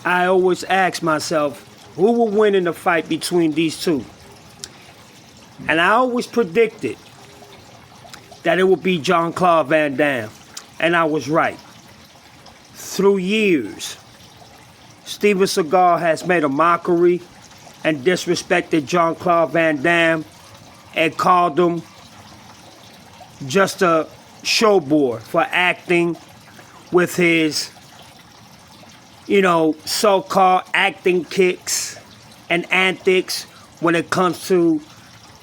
I always ask myself, who will win in the fight between these two? And I always predicted that it would be Jean-Claude Van Damme. And I was right. Through years, Steven Seagal has made a mockery and disrespected Jean-Claude Van Damme and called him just a showboy for acting with his, so-called acting kicks and antics when it comes to,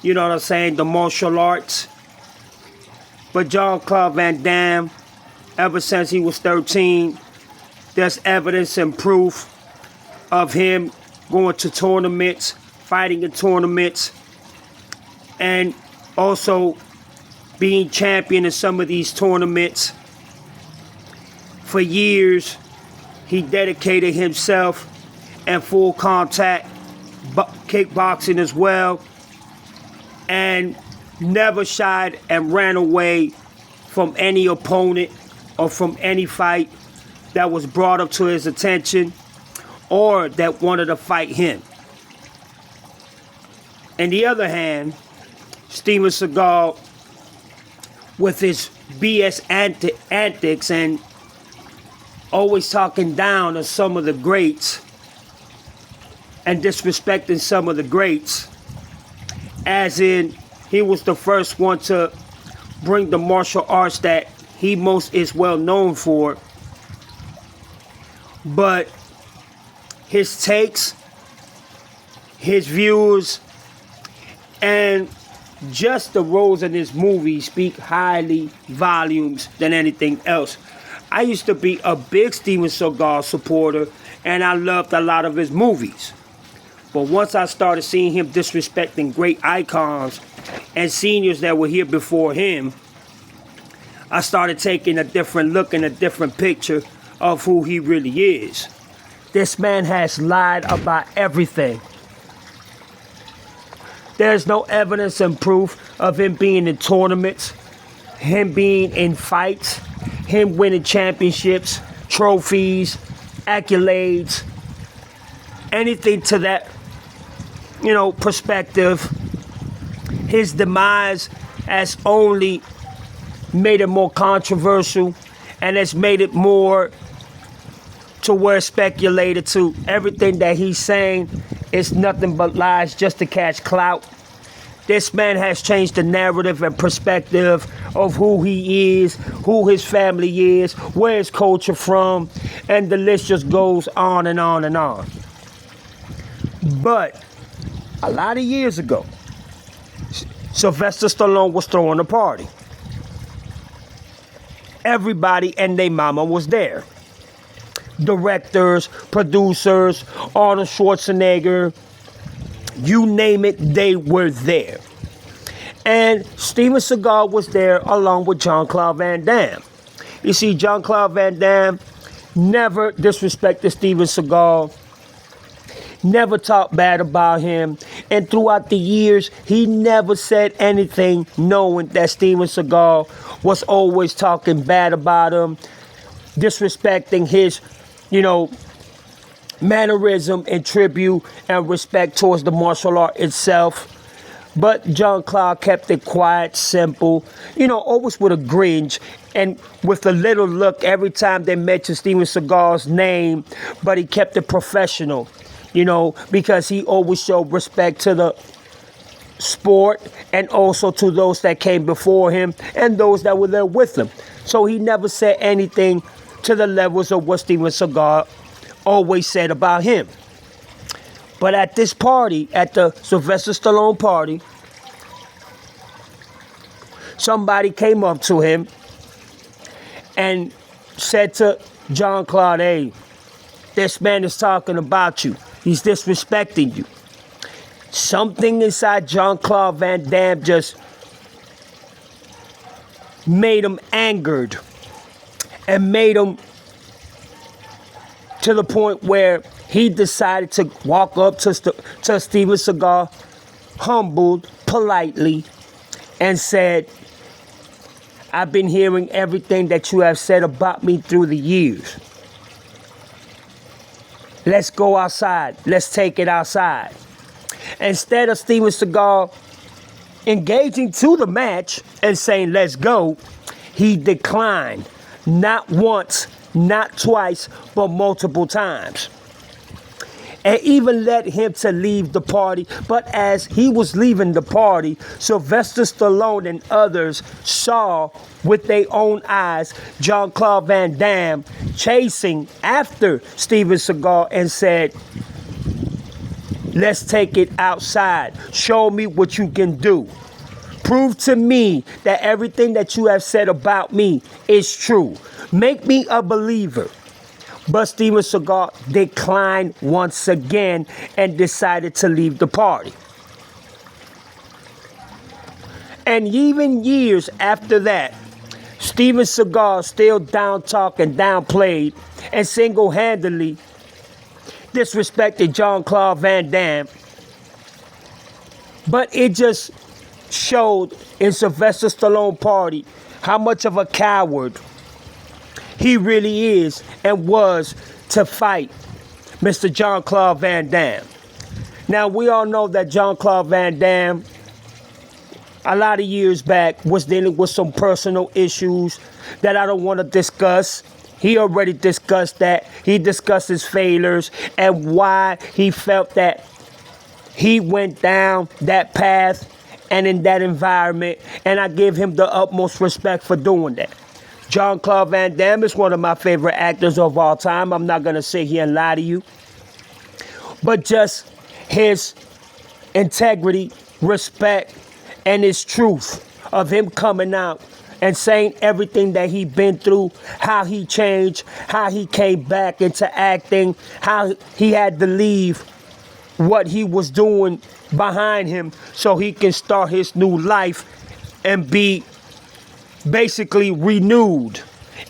the martial arts. But Jean-Claude Van Damme, ever since he was 13, there's evidence and proof of him going to tournaments, fighting in tournaments, and also being champion in some of these tournaments. For years, he dedicated himself in full contact kickboxing as well, and never shied and ran away from any opponent or from any fight that was brought up to his attention or that wanted to fight him. On the other hand, Steven Seagal, with his BS antics and always talking down on some of the greats and disrespecting some of the greats, as in he was the first one to bring the martial arts that he most is well known for. But his takes, his views, and just the roles in his movies speak highly volumes than anything else. I used to be a big Steven Seagal supporter, and I loved a lot of his movies. But once I started seeing him disrespecting great icons and seniors that were here before him, I started taking a different look and a different picture of who he really is. This man has lied about everything. There's no evidence and proof of him being in tournaments, him being in fights, him winning championships, trophies, accolades, anything to that, perspective. His demise has only made it more controversial, and has made it more to where speculated to everything that he's saying is nothing but lies just to catch clout. This man has changed the narrative and perspective of who he is, who his family is, where his culture from, and the list just goes on and on and on. But a lot of years ago, Sylvester Stallone was throwing a party. Everybody and their mama was there. Directors, producers, Arnold Schwarzenegger, you name it, they were there. And Steven Seagal was there along with Jean-Claude Van Damme. You see, Jean-Claude Van Damme never disrespected Steven Seagal, never talked bad about him, and throughout the years, he never said anything knowing that Steven Seagal was always talking bad about him, disrespecting his, mannerism and tribute and respect towards the martial art itself. But Jean-Claude kept it quiet, simple, always with a grinch and with a little look every time they mentioned Steven Seagal's name, but he kept it professional, because he always showed respect to the sport and also to those that came before him and those that were there with him. So he never said anything to the levels of what Steven Seagal always said about him. But at this party, at the Sylvester Stallone party, somebody came up to him and said to Jean-Claude, "Hey, this man is talking about you. He's disrespecting you." Something inside Jean-Claude Van Damme just made him angered and made him to the point where he decided to walk up to Steven Seagal, humbled, politely, and said, "I've been hearing everything that you have said about me through the years. let's go outside. Let's take it outside. Instead of Steven Seagal engaging to the match and saying, let's go, he declined. Not once, not twice, but multiple times. And even led him to leave the party. But as he was leaving the party, Sylvester Stallone and others saw with their own eyes Jean-Claude Van Damme chasing after Steven Seagal and said, let's take it outside. Show me what you can do. Prove to me that everything that you have said about me is true. Make me a believer. But Steven Seagal declined once again and decided to leave the party. And even years after that, Steven Seagal still down-talked, downplayed, and single-handedly disrespected Jean-Claude Van Damme. But it just showed in Sylvester Stallone party how much of a coward he really is and was to fight Mr. Jean-Claude Van Damme. Now, we all know that Jean-Claude Van Damme, a lot of years back, was dealing with some personal issues that I don't want to discuss. He already discussed that. He discussed his failures and why he felt that he went down that path and in that environment, and I give him the utmost respect for doing that. Jean-Claude Van Damme is one of my favorite actors of all time. I'm not going to sit here and lie to you. But just his integrity, respect, and his truth of him coming out and saying everything that he'd been through, how he changed, how he came back into acting, how he had to leave what he was doing behind him so he can start his new life and be basically renewed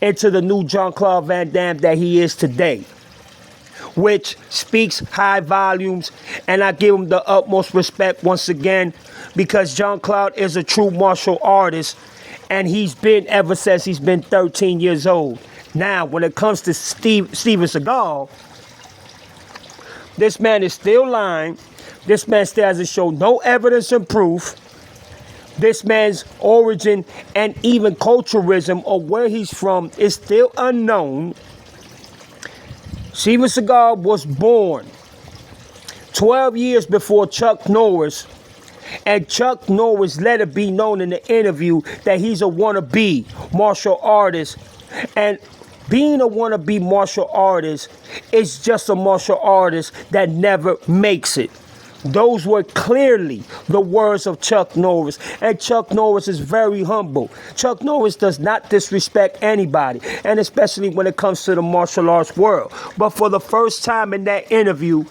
into the new Jean-Claude Van Damme that he is today, which speaks high volumes, and I give him the utmost respect once again, because Jean-Claude is a true martial artist, and he's been ever since he's been 13 years old. Now, when it comes to Steven Seagal, this man is still lying. This man still hasn't shown no evidence and proof. This man's origin and even culturalism or where he's from is still unknown. Steven Seagal was born 12 years before Chuck Norris, and Chuck Norris let it be known in the interview that he's a wannabe martial artist, and being a wannabe martial artist is just a martial artist that never makes it. Those were clearly the words of Chuck Norris. And Chuck Norris is very humble. Chuck Norris does not disrespect anybody, and especially when it comes to the martial arts world. But for the first time in that interview,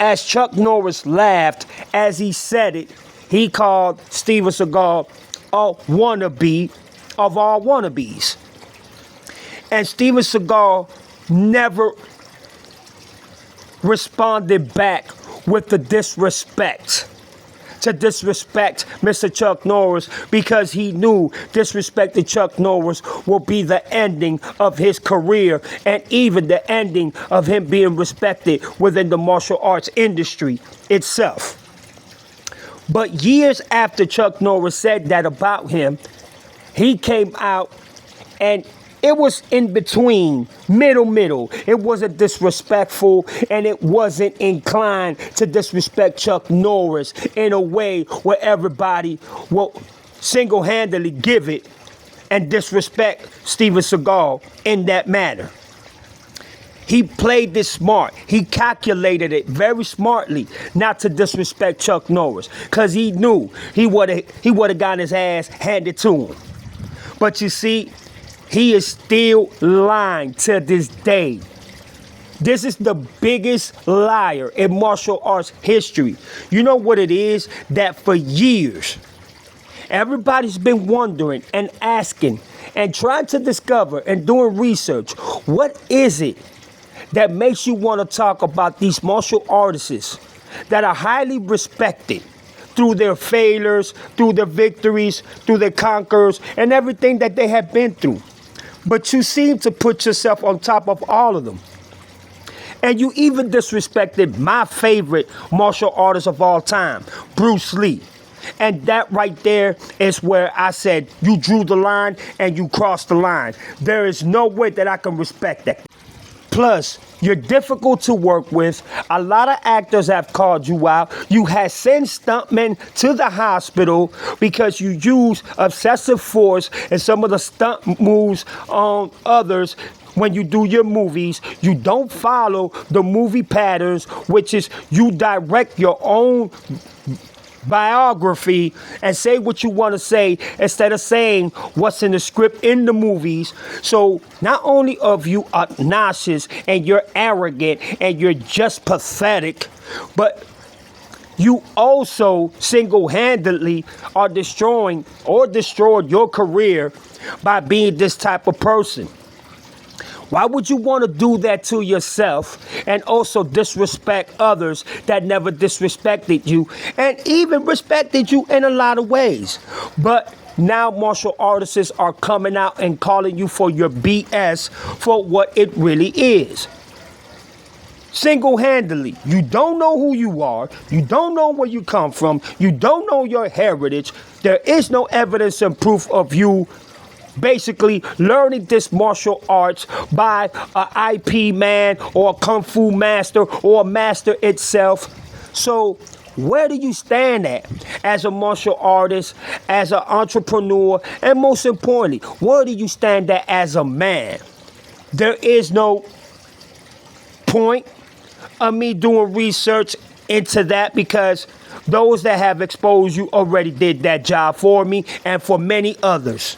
as Chuck Norris laughed as he said it, he called Steven Seagal a wannabe of all wannabes. And Steven Seagal never responded back with the disrespect to disrespect Mr. Chuck Norris, because he knew disrespecting Chuck Norris will be the ending of his career and even the ending of him being respected within the martial arts industry itself. But years after Chuck Norris said that about him, he came out and it was in between, middle. It wasn't disrespectful, and it wasn't inclined to disrespect Chuck Norris in a way where everybody will single-handedly give it and disrespect Steven Seagal in that manner. He played this smart. He calculated it very smartly not to disrespect Chuck Norris, because he knew he would have gotten his ass handed to him. But you see, he is still lying to this day. This is the biggest liar in martial arts history. You know what it is? That for years, everybody's been wondering and asking and trying to discover and doing research. What is it that makes you want to talk about these martial artists that are highly respected through their failures, through their victories, through their conquers, and everything that they have been through? But you seem to put yourself on top of all of them. And you even disrespected my favorite martial artist of all time, Bruce Lee. And that right there is where I said you drew the line and you crossed the line. There is no way that I can respect that. Plus, you're difficult to work with. A lot of actors have called you out. You had sent stuntmen to the hospital because you use excessive force and some of the stunt moves on others. When you do your movies, you don't follow the movie patterns, which is you direct your own biography and say what you want to say instead of saying what's in the script in the movies. So not only of you obnoxious and you're arrogant and you're just pathetic, but you also single-handedly are destroying or destroyed your career by being this type of person. Why would you want to do that to yourself and also disrespect others that never disrespected you and even respected you in a lot of ways? But now martial artists are coming out and calling you for your BS for what it really is. Single-handedly, you don't know who you are, you don't know where you come from, you don't know your heritage, there is no evidence and proof of you basically learning this martial arts by a IP man or a kung fu master or a master itself. So where do you stand at as a martial artist, as an entrepreneur, and most importantly, where do you stand at as a man? There is no point of me doing research into that because those that have exposed you already did that job for me and for many others.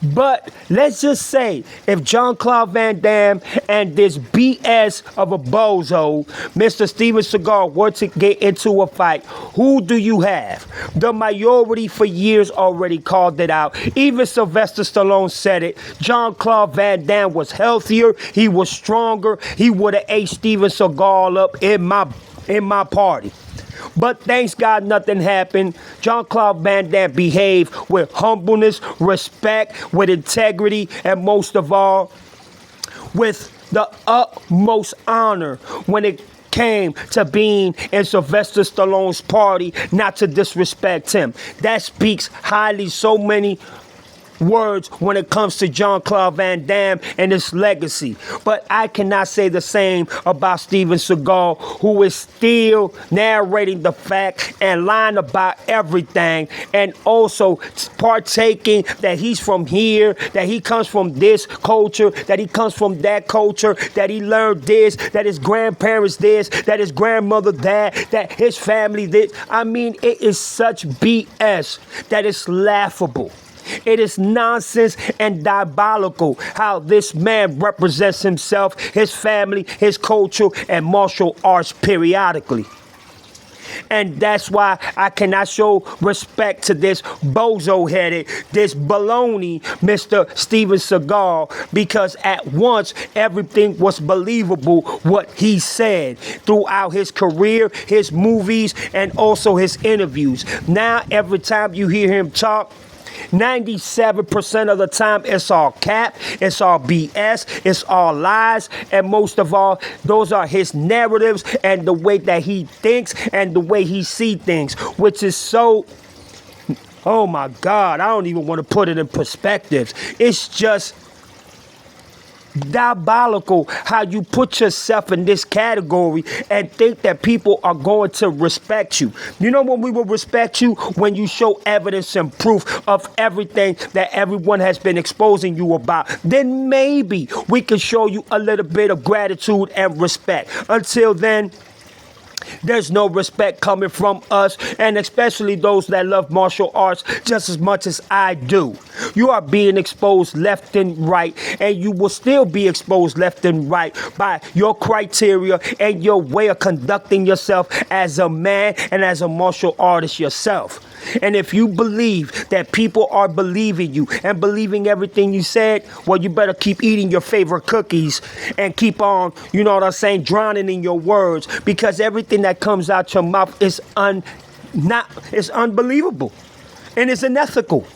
But let's just say if Jean-Claude Van Damme and this BS of a bozo, Mr. Steven Seagal, were to get into a fight, who do you have? The majority for years already called it out. Even Sylvester Stallone said it. Jean-Claude Van Damme was healthier. He was stronger. He would have ate Steven Seagal up in my party. But thanks God nothing happened. Jean-Claude Van Damme behaved with humbleness, respect, with integrity, and most of all, with the utmost honor when it came to being in Sylvester Stallone's party, not to disrespect him. That speaks highly so many words when it comes to Jean-Claude Van Damme and his legacy. But I cannot say the same about Steven Seagal, who is still narrating the fact and lying about everything, and also partaking that he's from here, that he comes from this culture, that he comes from that culture, that he learned this, that his grandparents this, that his grandmother that his family this. I mean, it is such BS that it's laughable. It is nonsense and diabolical how this man represents himself, his family, his culture, and martial arts periodically. And that's why I cannot show respect to this bozo-headed, this baloney, Mr. Steven Seagal, because at once everything was believable what he said throughout his career, his movies, and also his interviews. Now every time you hear him talk, 97% of the time it's all cap, it's all BS, it's all lies, and most of all, those are his narratives and the way that he thinks and the way he sees things, which is so, oh my God, I don't even want to put it in perspective. It's just diabolical how you put yourself in this category and think that people are going to respect you. You know when we will respect you? When you show evidence and proof of everything that everyone has been exposing you about. Then maybe we can show you a little bit of gratitude and respect. Until then, there's no respect coming from us, and especially those that love martial arts just as much as I do. You are being exposed left and right, and you will still be exposed left and right by your criteria and your way of conducting yourself as a man and as a martial artist yourself. And if you believe that people are believing you and believing everything you said, well, you better keep eating your favorite cookies and keep on, you know what I'm saying, drowning in your words, because everything that comes out your mouth is unbelievable, and it's unethical,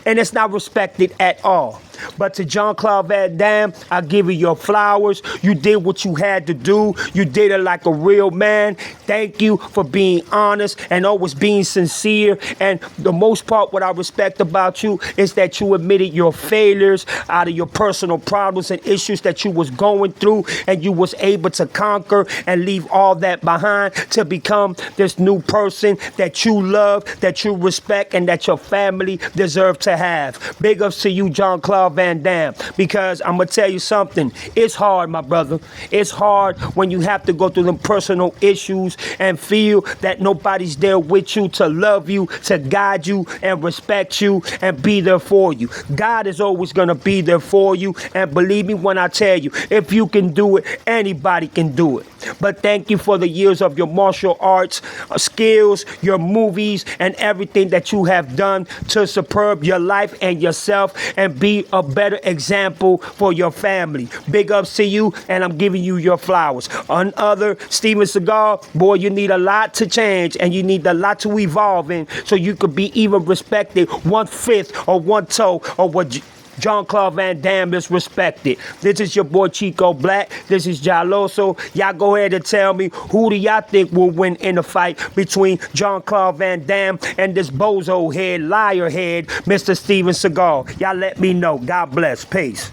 and it's not respected at all. But to Jean-Claude Van Damme, I give you your flowers. You did what you had to do. You did it like a real man. Thank you for being honest and always being sincere. And the most part, what I respect about you is that you admitted your failures out of your personal problems and issues that you was going through, and you was able to conquer and leave all that behind to become this new person that you love, that you respect, and that your family deserve to have. Big ups to you, Jean-Claude Van Damme, because I'm gonna tell you something. It's hard, my brother. It's hard when you have to go through them personal issues and feel that nobody's there with you to love you, to guide you, and respect you, and be there for you. God is always gonna be there for you, and believe me when I tell you, if you can do it, anybody can do it. But thank you for the years of your martial arts skills, your movies, and everything that you have done to superb your life and yourself and be a better example for your family. Big ups to you, and I'm giving you your flowers. On other, Steven Seagal, boy, you need a lot to change, and you need a lot to evolve in so you could be even respected 1/5 or 1/2 of what Jean-Claude Van Damme is respected. This is your boy Chico Black. This is Jaloso. Y'all go ahead and tell me, who do y'all think will win in the fight between Jean-Claude Van Damme and this bozo head, liar head, Mr. Steven Seagal? Y'all let me know. God bless. Peace.